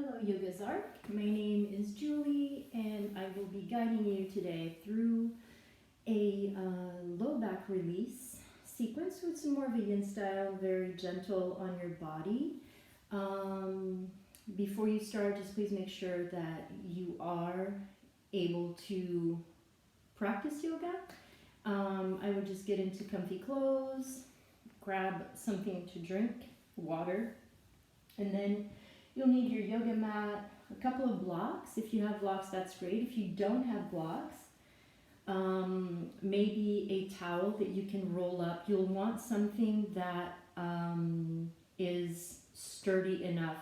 Hello Yoga Zark, my name is Julie and I will be guiding you today through a low back release sequence. So it's more of a yin style, very gentle on your body. Before you start, just please make sure that you are able to practice yoga. I would just get into comfy clothes, grab something to drink, water, and then you'll need your yoga mat, a couple of blocks. If you have blocks, that's great. If you don't have blocks, maybe a towel that you can roll up. You'll want something that is sturdy enough,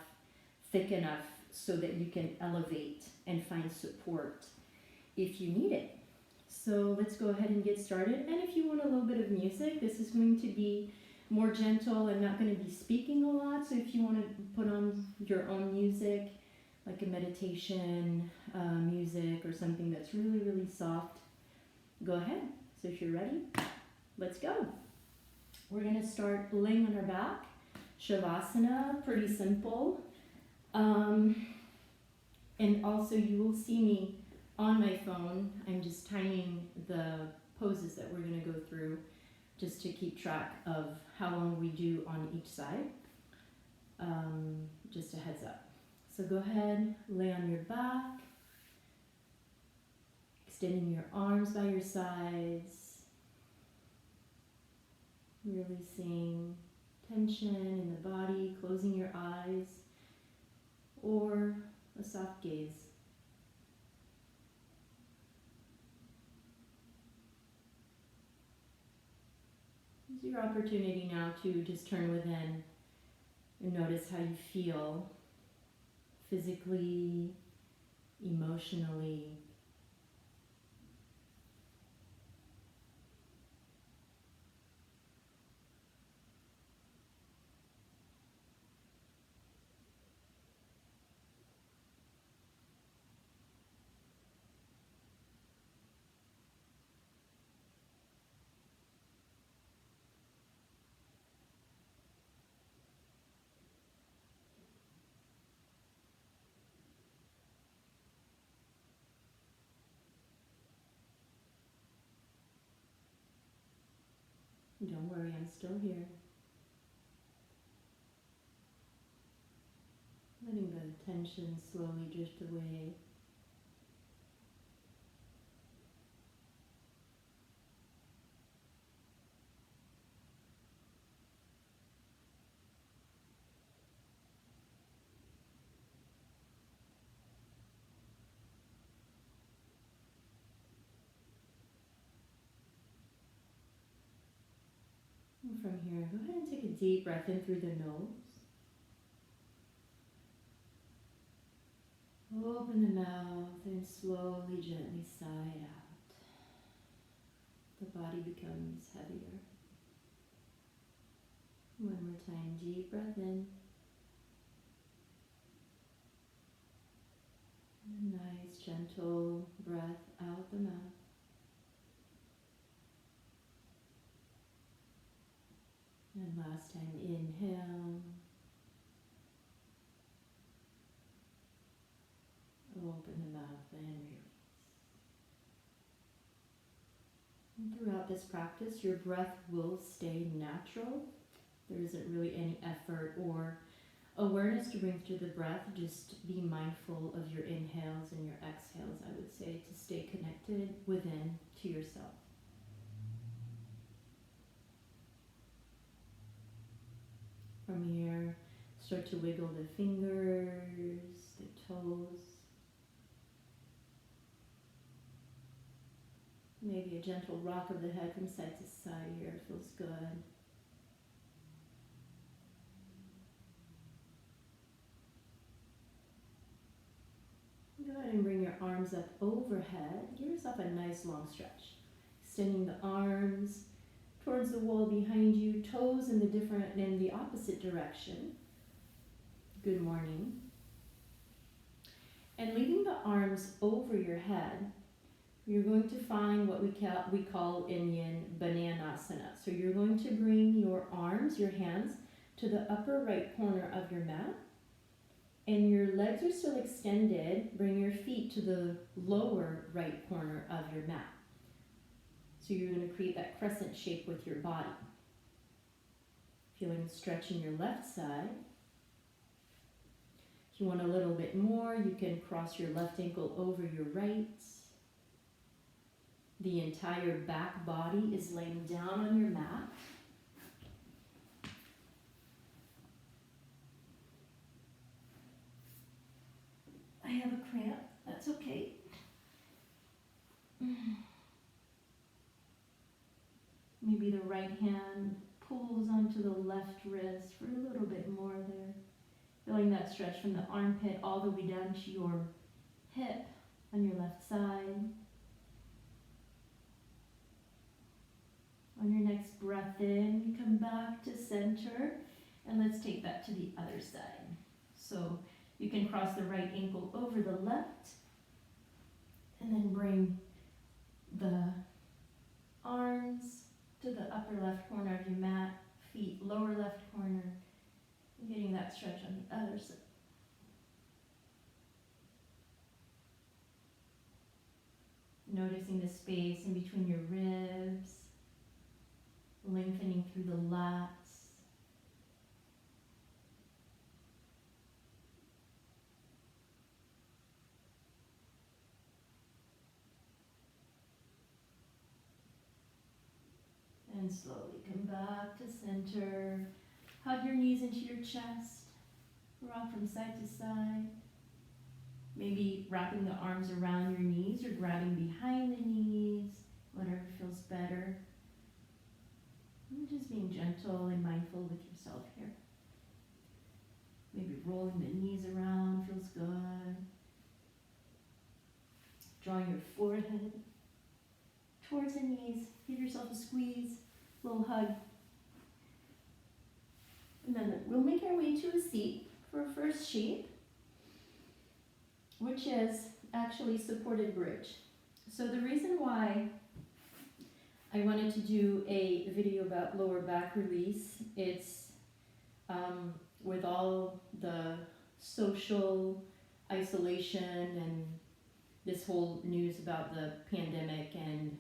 thick enough, so that you can elevate and find support if you need it. So let's go ahead and get started. And if you want a little bit of music, this is going to be more gentle. I'm not going to be speaking a lot, so if you want to put on your own music, like a meditation music or something that's really, really soft, go ahead. So if you're ready, let's go. We're going to start laying on our back, Shavasana, pretty simple. And also you will see me on my phone. I'm just timing the poses that we're going to go through, just to keep track of how long we do on each side. Just a heads up. So go ahead, lay on your back, extending your arms by your sides, releasing tension in the body, closing your eyes, or a soft gaze. This is your opportunity now to just turn within and notice how you feel physically, emotionally. Don't worry, I'm still here. Letting the tension slowly drift away. And from here, go ahead and take a deep breath in through the nose. Open the mouth and slowly, gently sigh out. The body becomes heavier. One more time, deep breath in. And a nice, gentle breath out the mouth. And last time, inhale. Open the mouth and release. And throughout this practice, your breath will stay natural. There isn't really any effort or awareness to bring through the breath. Just be mindful of your inhales and your exhales, I would say, to stay connected within to yourself. From here, start to wiggle the fingers, the toes. Maybe a gentle rock of the head from side to side here, it feels good. Go ahead and bring your arms up overhead. Give yourself a nice long stretch. Extending the arms towards the wall behind you, toes in the opposite direction. Good morning. And leaving the arms over your head, you're going to find what we call in Yin Bananasana. So you're going to bring your arms, your hands, to the upper right corner of your mat. and your legs are still extended, bring your feet to the lower right corner of your mat. So you're going to create that crescent shape with your body. Feeling stretch in your left side. If you want a little bit more, you can cross your left ankle over your right. The entire back body is laying down on your mat. I have a cramp, that's okay. Maybe the right hand pulls onto the left wrist for a little bit more there. Feeling that stretch from the armpit all the way down to your hip on your left side. On your next breath in, come back to center, and let's take that to the other side. So you can cross the right ankle over the left, and then bring the arms to the upper left corner of your mat, feet lower left corner, and getting that stretch on the other side. Noticing the space in between your ribs, lengthening through the lats. And slowly come back to center. Hug your knees into your chest. Rock from side to side. Maybe wrapping the arms around your knees or grabbing behind the knees, whatever feels better. And just being gentle and mindful with yourself here. Maybe rolling the knees around feels good. Drawing your forehead towards the knees. Give yourself a squeeze, a little hug. And then we'll make our way to a seat for our first shape, which is actually supported bridge. So the reason why I wanted to do a video about lower back release, it's with all the social isolation and this whole news about the pandemic and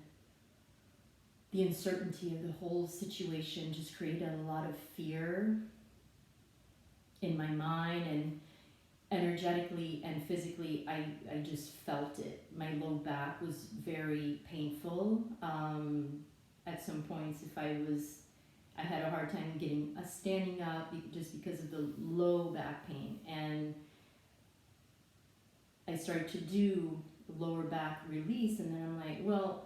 the uncertainty of the whole situation just created a lot of fear in my mind, and energetically and physically I just felt it. My low back was very painful. At some points I had a hard time standing up just because of the low back pain, and I started to do lower back release, and then I'm like, well,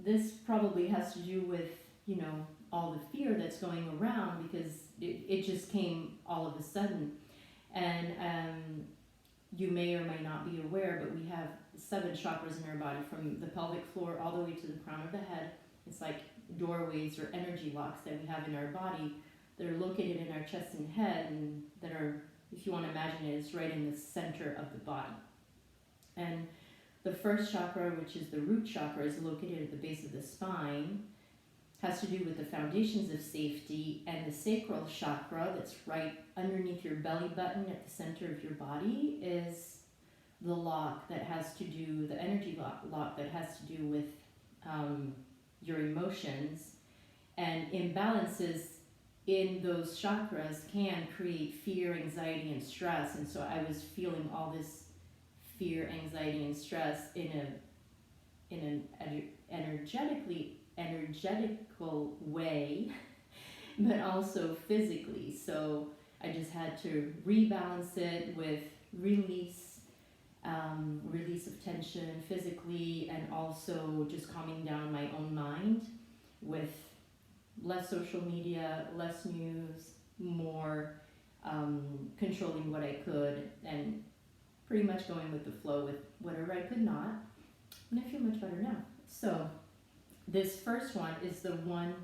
this probably has to do with, all the fear that's going around, because it just came all of a sudden. And you may or may not be aware, but we have 7 chakras in our body, from the pelvic floor all the way to the crown of the head. It's like doorways or energy locks that we have in our body that are located in our chest and head, and that are, if you want to imagine it, it's right in the center of the body. And the first chakra, which is the root chakra, is located at the base of the spine, has to do with the foundations of safety, and the sacral chakra, that's right underneath your belly button at the center of your body, is the lock that has to do, the energy lock that has to do with your emotions. And imbalances in those chakras can create fear, anxiety, and stress. And so I was feeling all this fear, anxiety, and stress in an energetical way, but also physically. So I just had to rebalance it with release of tension physically, and also just calming down my own mind with less social media, less news, more controlling what I could, and pretty much going with the flow with whatever I could not. And I feel much better now. So this first one is the one,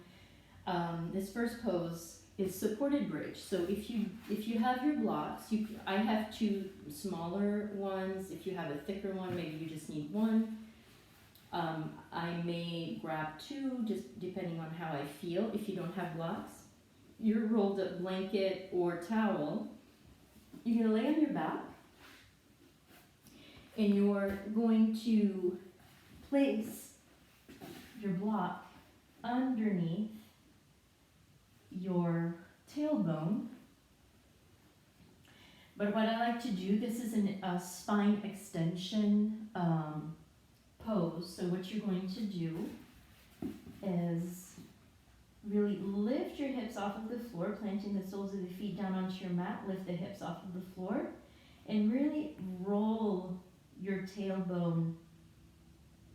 this first pose is supported bridge. So if you have your blocks, I have 2 smaller ones. If you have a thicker one, maybe you just need 1. I may grab 2, just depending on how I feel. If you don't have blocks, your rolled up blanket or towel, you're gonna lay on your back. And you're going to place your block underneath your tailbone. But what I like to do, this is a spine extension pose. So what you're going to do is really lift your hips off of the floor, planting the soles of the feet down onto your mat. Lift the hips off of the floor and really roll your tailbone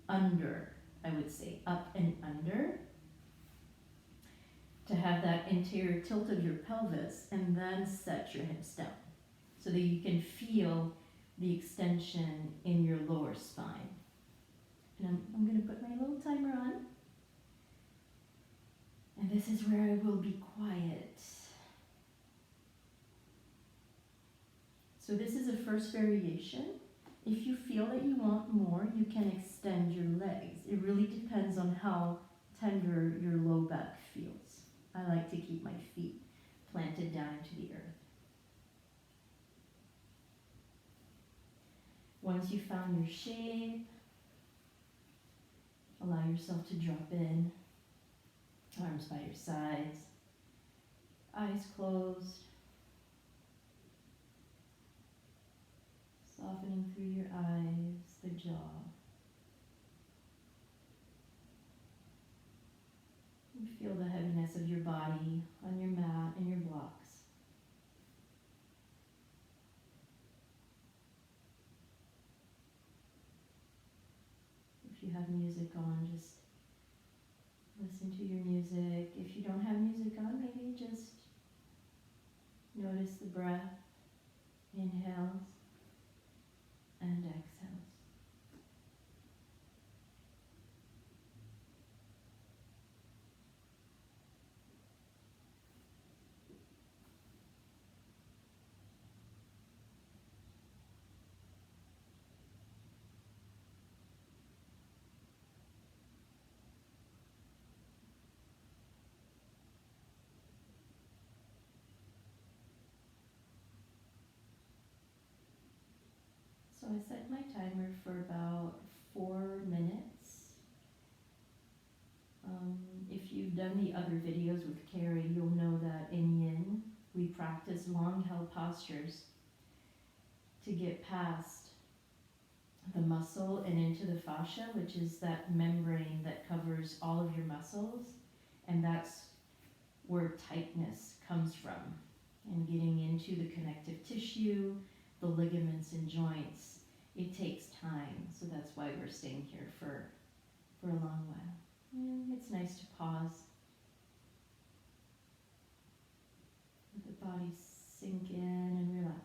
under, I would say, up and under, to have that interior tilt of your pelvis, and then set your hips down so that you can feel the extension in your lower spine. And I'm going to put my little timer on. And this is where I will be quiet. So this is a first variation. If you feel that you want more, you can extend your legs. It really depends on how tender your low back feels. I like to keep my feet planted down into the earth. Once you've found your shape, allow yourself to drop in. Arms by your sides, eyes closed, softening through your eyes, the jaw. You feel the heaviness of your body on your mat and your blocks. If you have music on, just listen to your music. If you don't have music on, maybe just notice the breath, inhales and exhales. So I set my timer for about 4 minutes. If you've done the other videos with Carrie, you'll know that in Yin, we practice long held postures to get past the muscle and into the fascia, which is that membrane that covers all of your muscles, and that's where tightness comes from. And getting into the connective tissue, the ligaments and joints, it takes time. So that's why we're staying here for a long while. And it's nice to pause, let the body sink in and relax.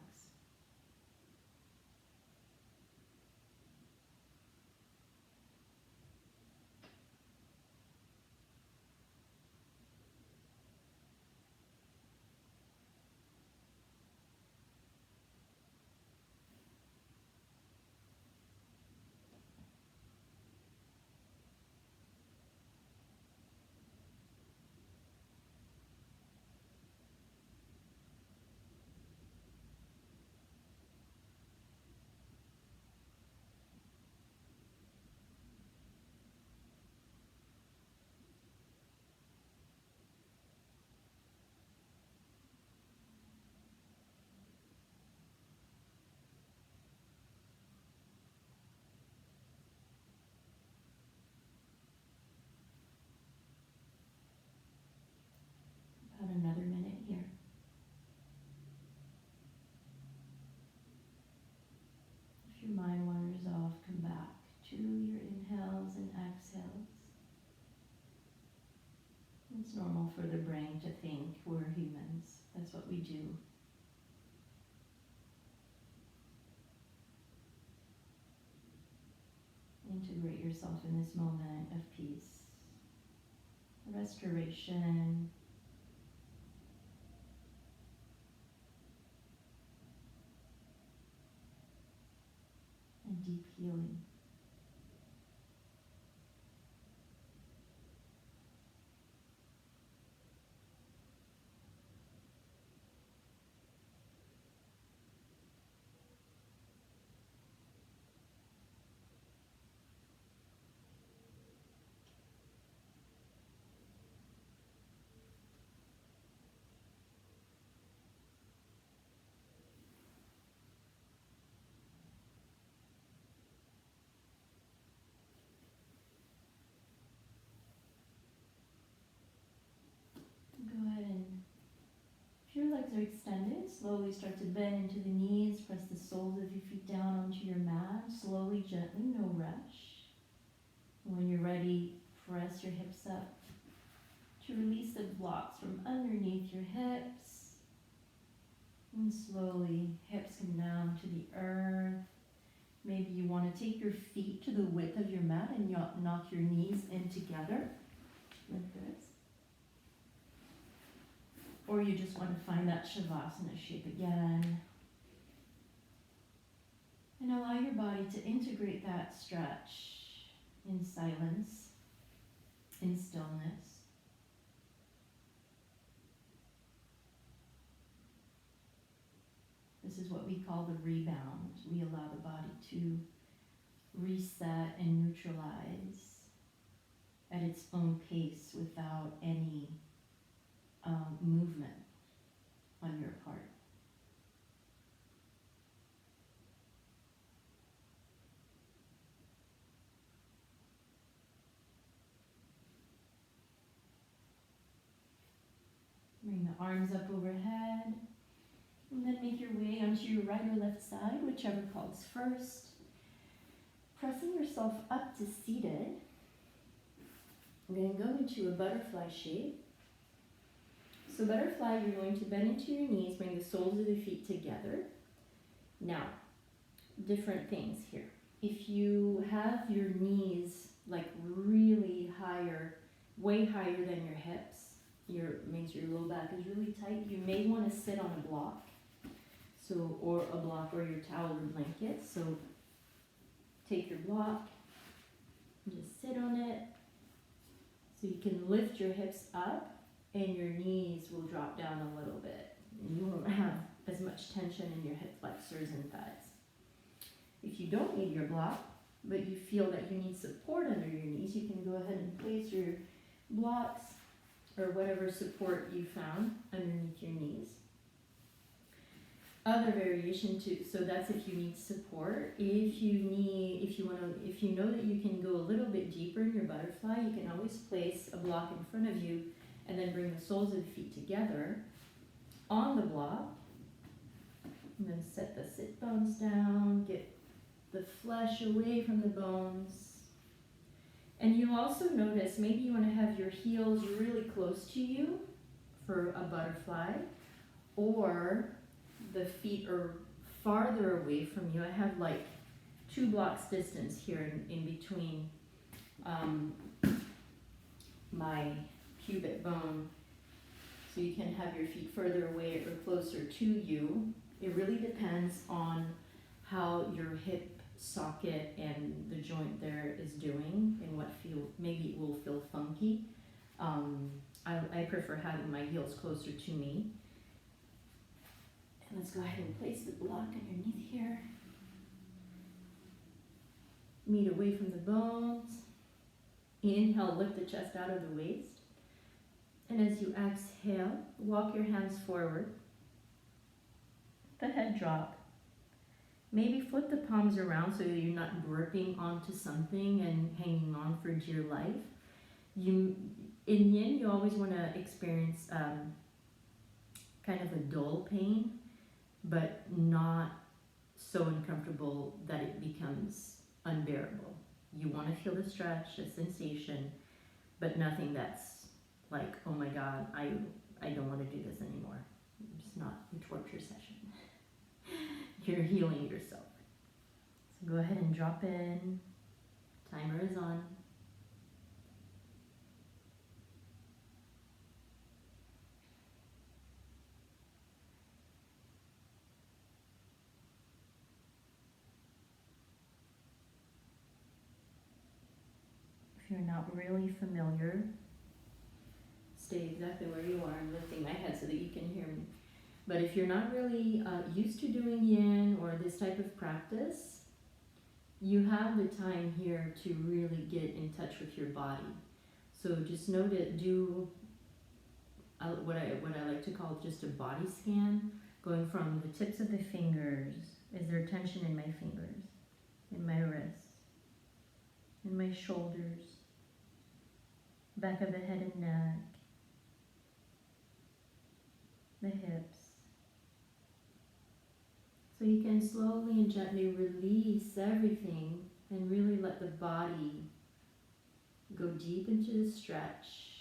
About another minute here. If your mind wanders off, come back to your inhales and exhales. It's normal for the brain to think. We're humans. That's what we do. Integrate yourself in this moment of peace, restoration, and deep healing. slowly start to bend into the knees. Press the soles of your feet down onto your mat. Slowly, gently, no rush. When you're ready, press your hips up to release the blocks from underneath your hips. And slowly, hips come down to the earth. Maybe you want to take your feet to the width of your mat and knock your knees in together, like this. Or you just want to find that Shavasana shape again. And allow your body to integrate that stretch in silence, in stillness. This is what we call the rebound. We allow the body to reset and neutralize at its own pace without any movement on your part. Bring the arms up overhead, and then make your way onto your right or left side, whichever calls first. Pressing yourself up to seated, we're going to go into a butterfly shape. So butterfly, you're going to bend into your knees, bring the soles of the feet together. Now, different things here. If you have your knees like really higher, way higher than your hips, means your low back is really tight, you may want to sit on a block. So, or a block or your towel or blanket. So take your block and just sit on it. So you can lift your hips up and your knees will drop down a little bit. And you won't have as much tension in your hip flexors and thighs. If you don't need your block, but you feel that you need support under your knees, you can go ahead and place your blocks or whatever support you found underneath your knees. Other variation too, so that's if you need support. If you know that you can go a little bit deeper in your butterfly, you can always place a block in front of you and then bring the soles of the feet together on the block. And then set the sit bones down, get the flesh away from the bones. And you also notice, maybe you want to have your heels really close to you for a butterfly, or the feet are farther away from you. I have like 2 blocks distance here in between my pubic bone. So you can have your feet further away or closer to you. It really depends on how your hip socket and the joint there is doing and maybe it will feel funky. I prefer having my heels closer to me. And let's go ahead and place the block underneath here. Meet away from the bones. Inhale, lift the chest out of the waist. And as you exhale, walk your hands forward. The head drop. Maybe flip the palms around so you're not gripping onto something and hanging on for dear life. In Yin, you always want to experience kind of a dull pain, but not so uncomfortable that it becomes unbearable. You want to feel the stretch, the sensation, but nothing that's like, oh my God, I don't want to do this anymore. It's not a torture session. You're healing yourself. So go ahead and drop in. Timer is on. If you're not really familiar, stay exactly where you are. I'm lifting my head so that you can hear me. But if you're not really used to doing Yin or this type of practice, you have the time here to really get in touch with your body. So just know to do what I like to call just a body scan, going from the tips of the fingers. Is there tension in my fingers, in my wrists, in my shoulders, back of the head and neck, the hips, So you can slowly and gently release everything and really let the body go deep into the stretch.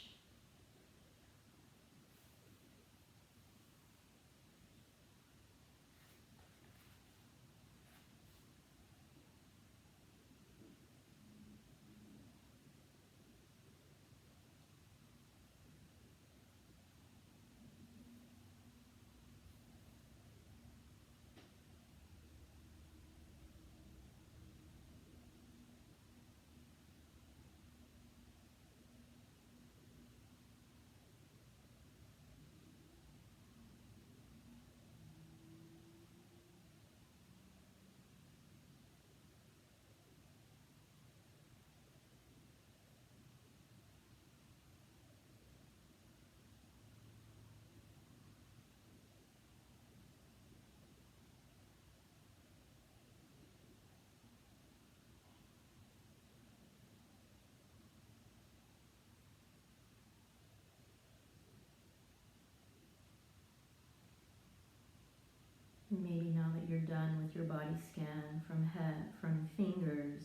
Maybe now that you're done with your body scan from head, from fingers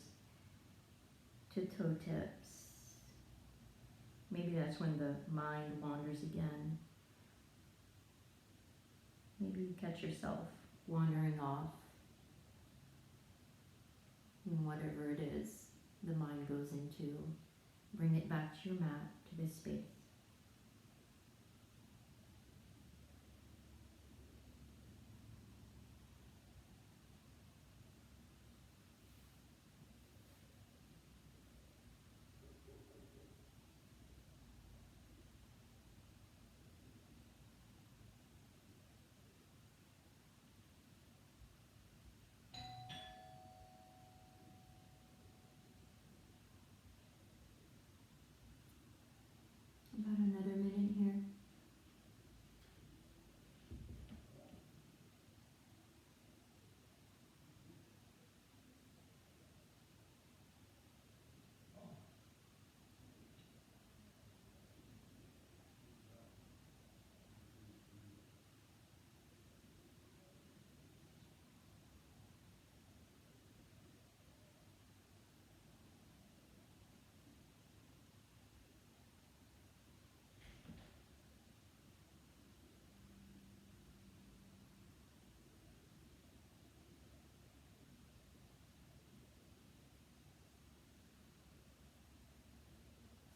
to toe tips, maybe that's when the mind wanders again. Maybe you catch yourself wandering off in whatever it is the mind goes into. Bring it back to your mat, to this space. About another minute here.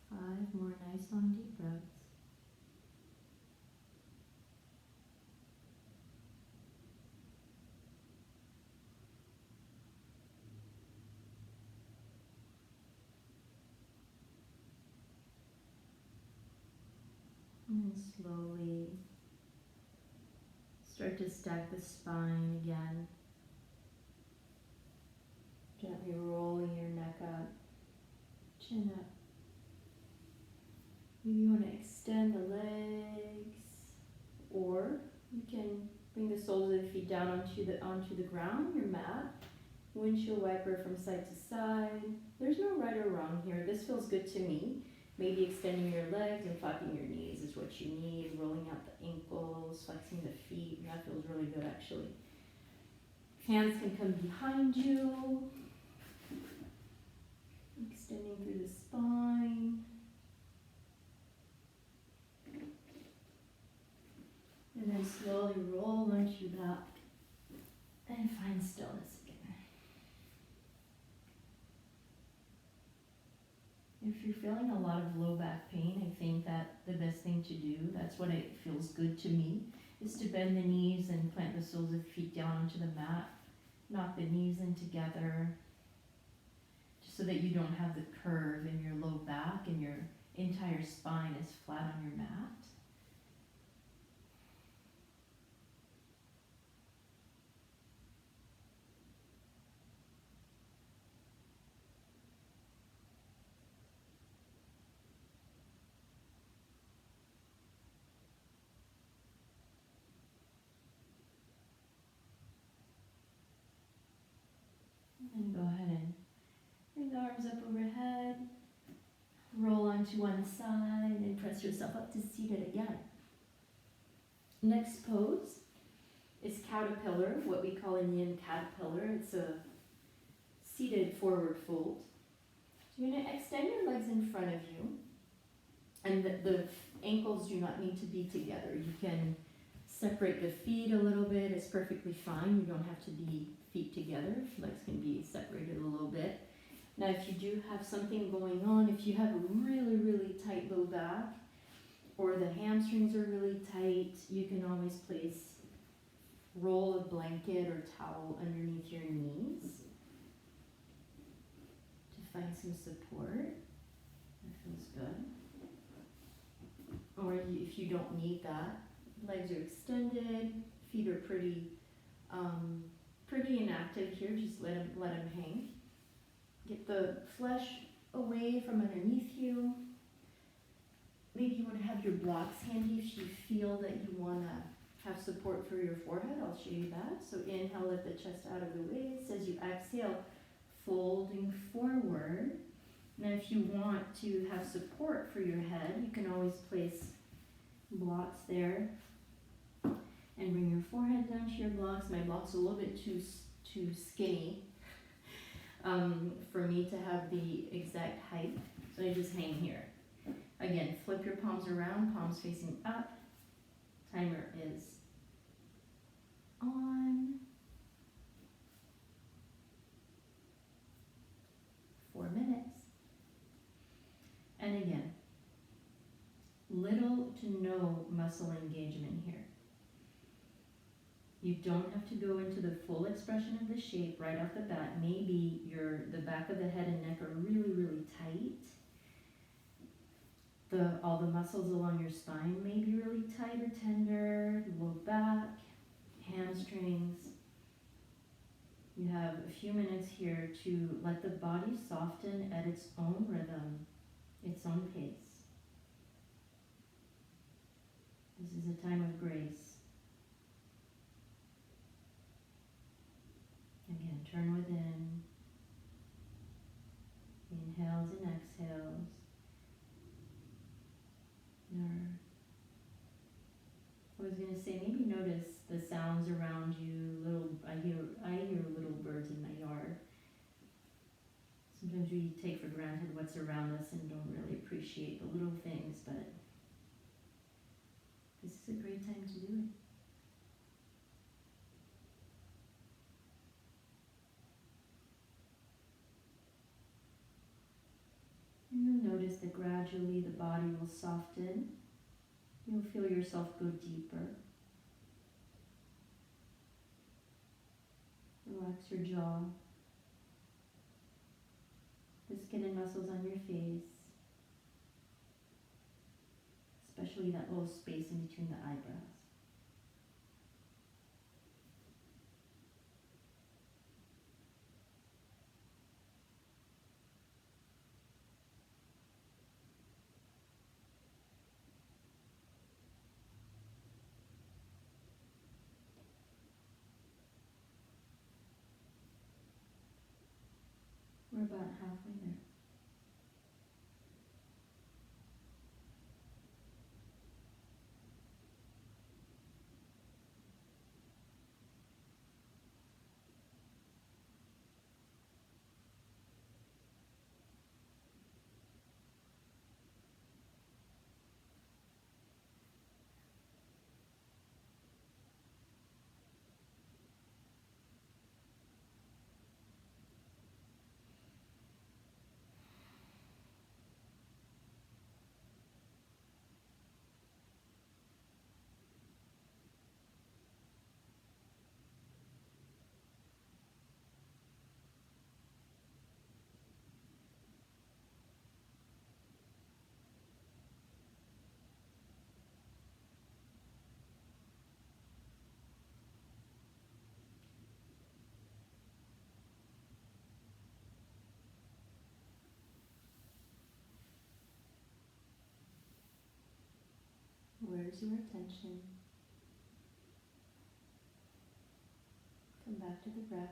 Five more nice long deep breaths. And then slowly start to stack the spine again. Gently rolling your neck up, chin up. Maybe you want to extend the legs, or you can bring the soles of the feet down onto the ground, your mat. Windshield wiper from side to side. There's no right or wrong here. This feels good to me. Maybe extending your legs and flapping your knees is what you need. Rolling out the ankles, flexing the feet. That feels really good, actually. Hands can come behind you. Extending through the spine. And then slowly roll onto your back and find stillness again. If you're feeling a lot of low back pain, I think that the best thing to do, that's what it feels good to me, is to bend the knees and plant the soles of the feet down onto the mat. Knock the knees in together, just so that you don't have the curve in your low back and your entire spine is flat on your mat. And go ahead and bring the arms up overhead, roll onto one side, and press yourself up to seated again. Next pose is caterpillar, what we call in Yin caterpillar. It's a seated forward fold. So you're going to extend your legs in front of you, and the ankles do not need to be together. You can separate the feet a little bit. It's perfectly fine. You don't have to be feet together. Legs can be separated a little bit. Now, if you do have something going on, if you have a really, really tight low back, or the hamstrings are really tight, you can always roll a blanket or towel underneath your knees to find some support. That feels good. Or if you don't need that, legs are extended, feet are pretty inactive here. Just let them hang. Get the flesh away from underneath you. Maybe you want to have your blocks handy if you feel that you want to have support for your forehead. I'll show you that. So inhale, lift the chest out of the waist. As you exhale, folding forward. Now if you want to have support for your head, you can always place blocks there and bring your forehead down to your blocks. My block's a little bit too skinny for me to have the exact height, so I just hang here. Again, flip your palms around, palms facing up. Timer is on. 4 minutes. And again, little to no muscle engagement here. You don't have to go into the full expression of the shape right off the bat. Maybe the back of the head and neck are really, really tight. All the muscles along your spine may be really tight or tender, low back, hamstrings. You have a few minutes here to let the body soften at its own rhythm, its own pace. This is a time of grace. Again, turn within. Inhales and exhales. I was going to say, maybe notice the sounds around you. I hear little birds in my yard. Sometimes we take for granted what's around us and don't really appreciate the little things, but this is a great time to do it. And you'll notice that gradually the body will soften. You'll feel yourself go deeper. Relax your jaw. The skin and muscles on your face. Especially that little space in between the eyebrows. We're about halfway there. Where's your attention? Come back to the breath.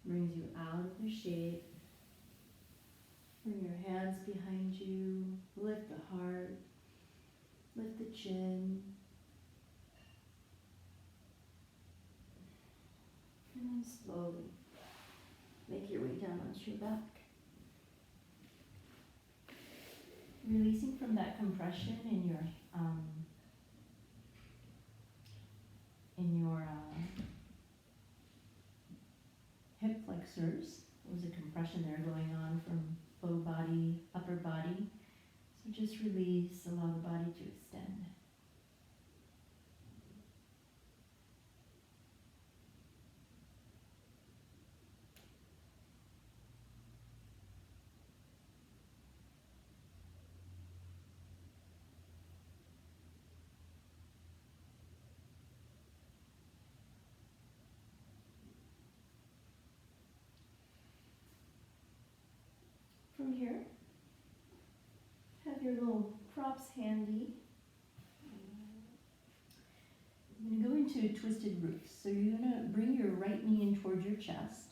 brings you out of the shape. Bring your hands behind you, lift the heart, lift the chin, and then slowly make your way down onto your back. Releasing from that compression in your hip flexors. There was a compression there going on from low body, upper body. So just release, allow the body to extend. From here, have your little props handy. I'm going to go into twisted roots. So you're going to bring your right knee in towards your chest.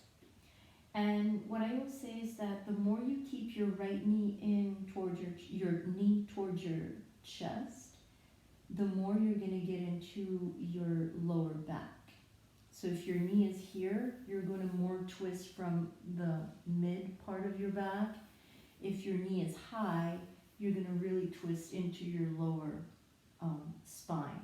And what I will say is that the more you keep your right knee in towards your knee towards your chest, the more you're going to get into your lower back. So if your knee is here, you're going to more twist from the mid part of your back. If your knee is high, you're going to really twist into your lower spine.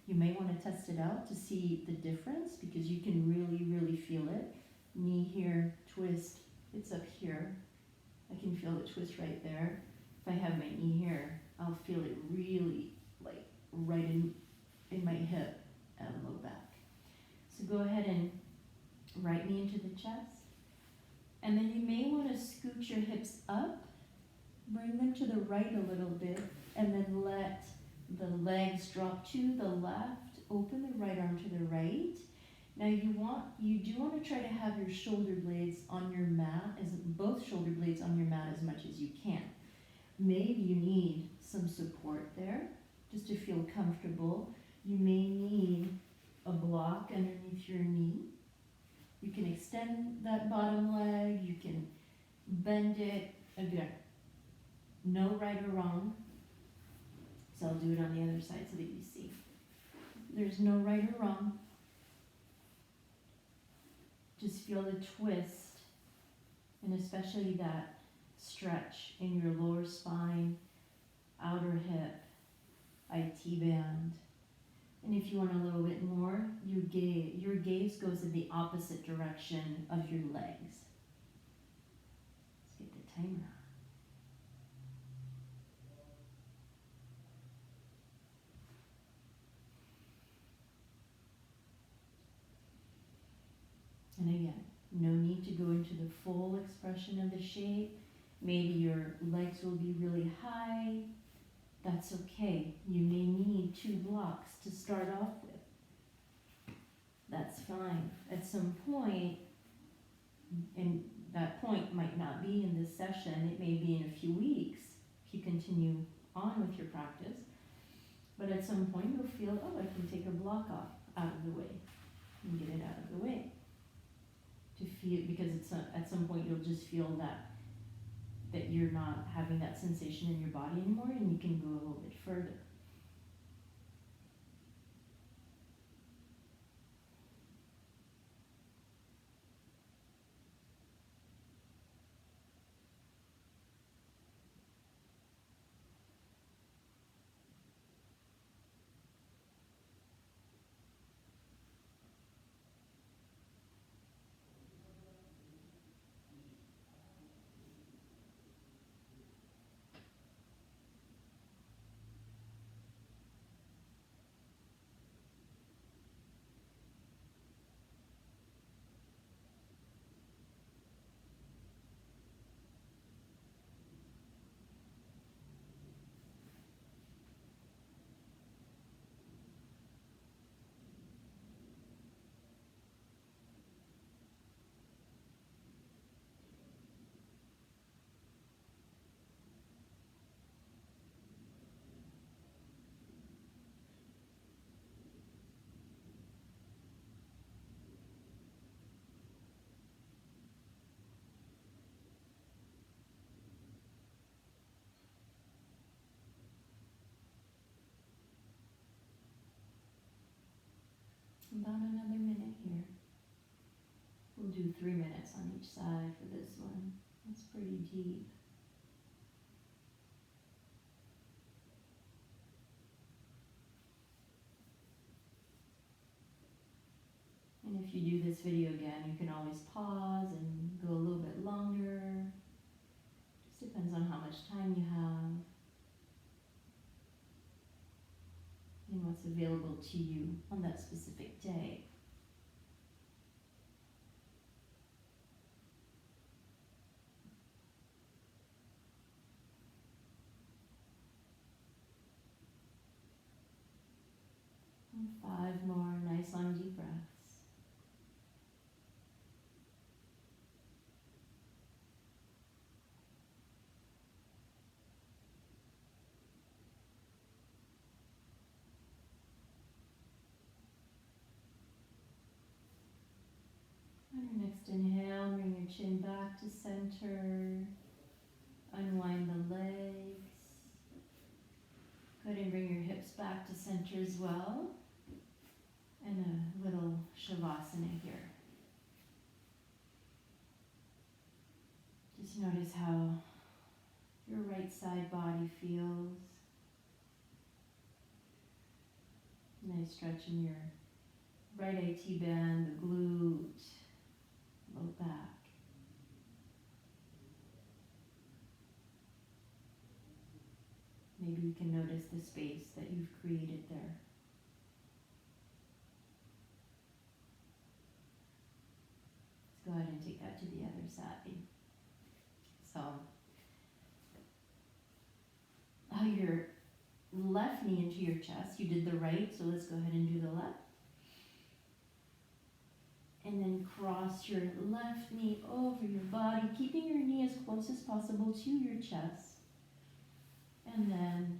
You may want to test it out to see the difference because you can really, really feel it. Knee here, twist, it's up here. I can feel the twist right there. If I have my knee here, I'll feel it really like right in my hip and low back. So go ahead and right knee into the chest. And then you may want to scoot your hips up, bring them to the right a little bit, and then let the legs drop to the left, open the right arm to the right. Now you do want to try to have your shoulder blades on your mat, both shoulder blades on your mat as much as you can. Maybe you need some support there, just to feel comfortable. You may need a block underneath your knee. You can extend that bottom leg, you can bend it. Again, no right or wrong. So I'll do it on the other side so that you see. There's no right or wrong. Just feel the twist, and especially that stretch in your lower spine, outer hip, IT band. And if you want a little bit more, your gaze goes in the opposite direction of your legs. Let's get the timer on. And again, no need to go into the full expression of the shape. Maybe your legs will be really high. That's okay. You may need 2 blocks to start off with. That's fine. At some point, and that point might not be in this session, it may be in a few weeks if you continue on with your practice. But at some point you'll feel, oh, I can take a block off out of the way and get it out of the way. To feel, because at some point you'll just feel that you're not having that sensation in your body anymore, and you can go a little bit further. About another minute here. We'll do 3 minutes on each side for this one. It's pretty deep. And if you do this video again, you can always pause and go a little bit longer. Just depends on how much time you have and what's available to you on that specific day. And 5 more nice long deep breaths. On your next inhale, bring your chin back to center. Unwind the legs. Go ahead and bring your hips back to center as well. And a little shavasana here. Just notice how your right side body feels. Nice stretch in your right IT band, the glute, low back. Maybe you can notice the space that you've created there. Let's go ahead and take that to the other side. So, your left knee into your chest. You did the right, so let's go ahead and do the left. And then cross your left knee over your body, keeping your knee as close as possible to your chest. And then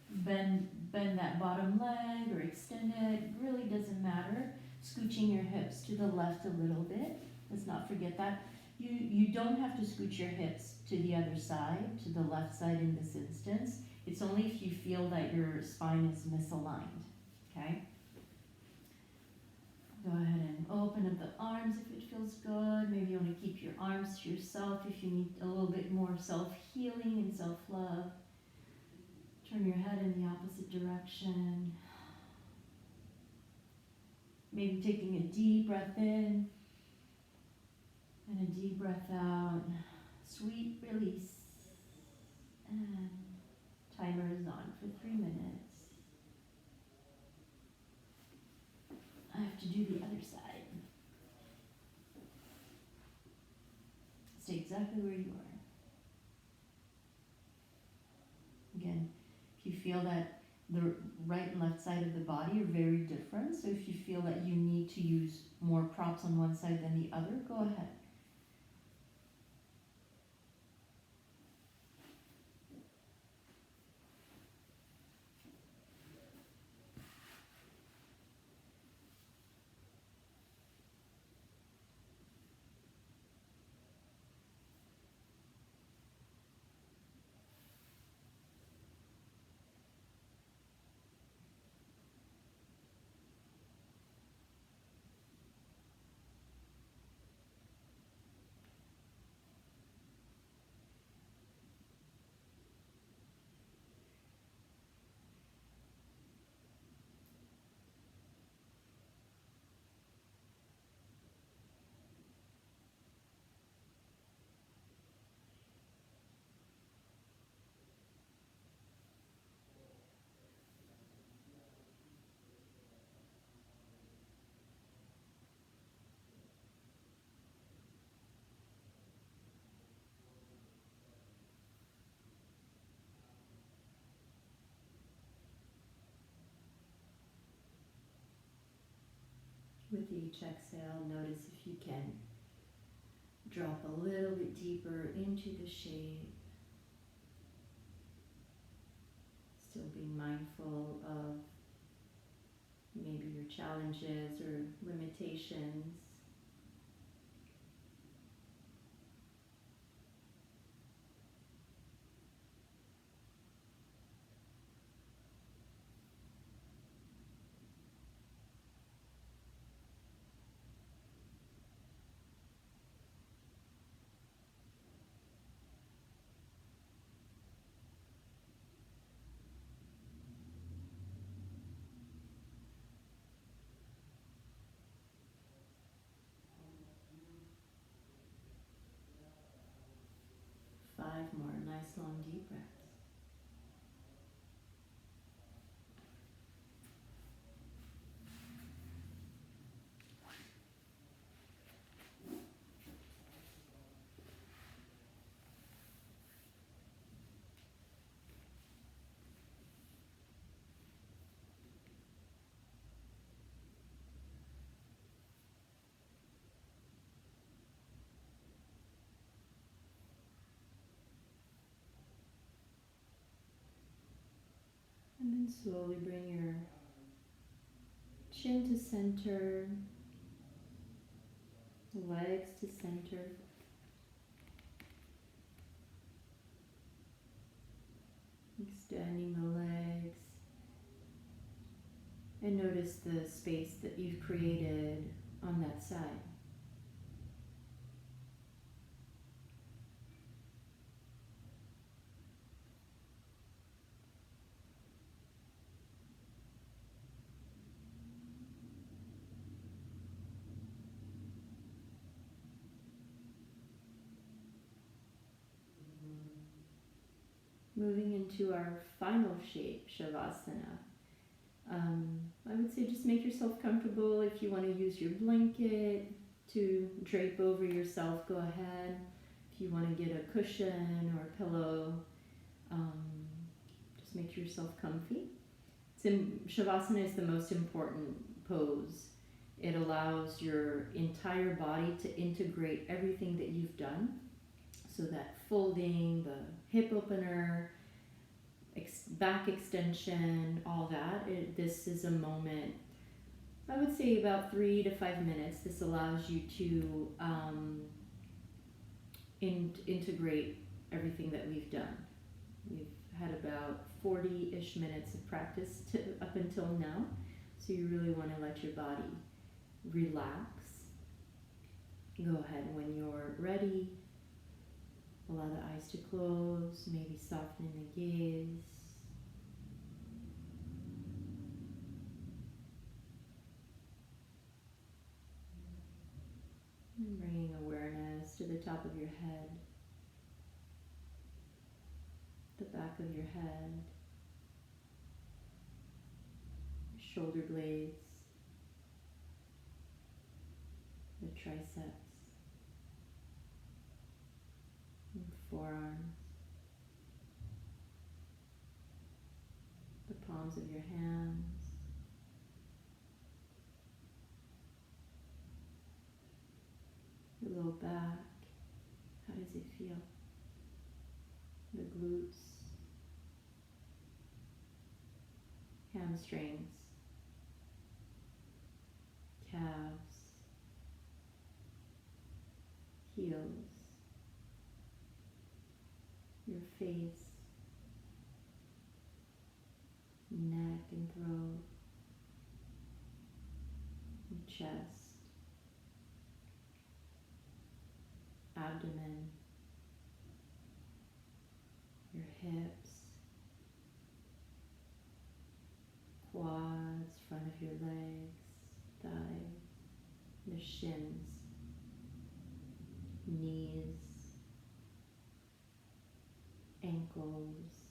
bend that bottom leg or extend it. Really doesn't matter. Scooching your hips to the left a little bit. Let's not forget that. You don't have to scooch your hips to the other side, to the left side in this instance. It's only if you feel that your spine is misaligned, okay? Go ahead and open up the arms if it feels good. Maybe you want to keep your arms to yourself if you need a little bit more self-healing and self-love. Turn your head in the opposite direction. Maybe taking a deep breath in and a deep breath out. Sweet release. And timer is on for 3 minutes. I have to do the other side. Stay exactly where you are. Again, if you feel that the right and left side of the body are very different, so if you feel that you need to use more props on one side than the other, go ahead. With each exhale, notice if you can drop a little bit deeper into the shape. Still being mindful of maybe your challenges or limitations. deep breaths. And then slowly bring your chin to center, legs to center. Extending the legs. And notice the space that you've created on that side. Moving into our final shape, Shavasana. I would say just make yourself comfortable. If you want to use your blanket to drape over yourself, go ahead. If you want to get a cushion or a pillow, just make yourself comfy. Shavasana is the most important pose. It allows your entire body to integrate everything that you've done. So that folding, the hip opener, back extension, all that. This is a moment, I would say about 3 to 5 minutes. This allows you to integrate everything that we've done. We've had about 40-ish minutes of practice up until now. So you really want to let your body relax. Go ahead when you're ready. Allow the eyes to close, maybe soften the gaze. And bringing awareness to the top of your head, the back of your head, shoulder blades, the triceps, and forearms, the palms of your hands, the low back. How does it feel? The glutes, hamstrings, calves, heels, your face, neck and throat, and chest, abdomen, your hips, quads, front of your legs, thighs, the shins, knees, ankles,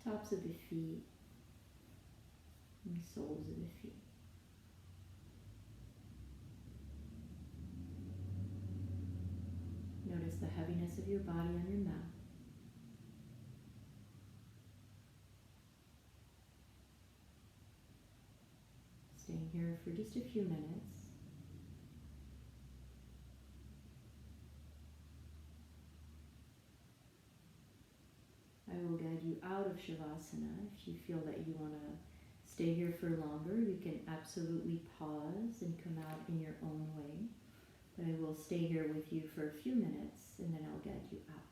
tops of the feet, and soles of the feet. Notice the heaviness of your body on your mat. Staying here for just a few minutes. I will guide you out of Shavasana. If you feel that you want to stay here for longer, you can absolutely pause and come out in your own way. But I will stay here with you for a few minutes and then I'll guide you out.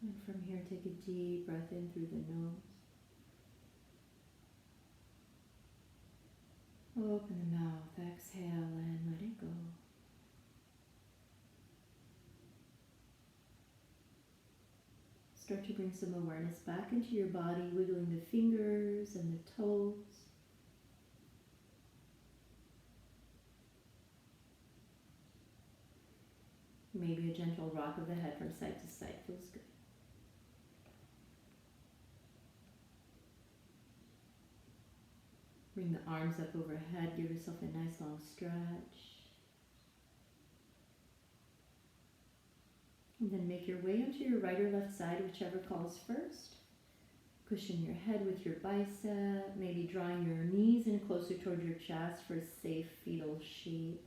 And from here, take a deep breath in through the nose. Open the mouth, exhale, and let it go. Start to bring some awareness back into your body, wiggling the fingers and the toes. Maybe a gentle rock of the head from side to side feels good. Bring the arms up overhead, give yourself a nice long stretch. And then make your way onto your right or left side, whichever calls first. Cushion your head with your bicep, maybe drawing your knees in closer towards your chest for a safe fetal shape.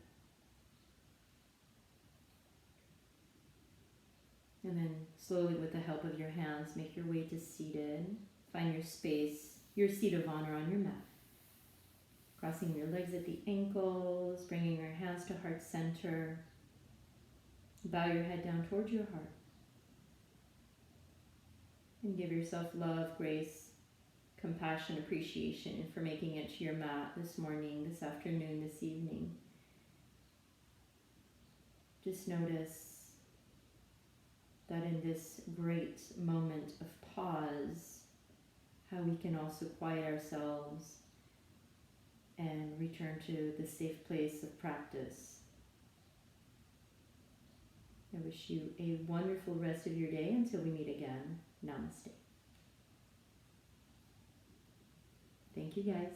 And then slowly, with the help of your hands, make your way to seated. Find your space, your seat of honor on your mat. Crossing your legs at the ankles, bringing your hands to heart center. Bow your head down towards your heart. And give yourself love, grace, compassion, appreciation for making it to your mat this morning, this afternoon, this evening. Just notice that in this great moment of pause, how we can also quiet ourselves and return to the safe place of practice. I wish you a wonderful rest of your day until we meet again. Namaste. Thank you, guys.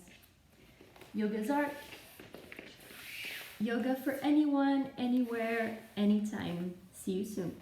Yoga's art. Yoga for anyone, anywhere, anytime. See you soon.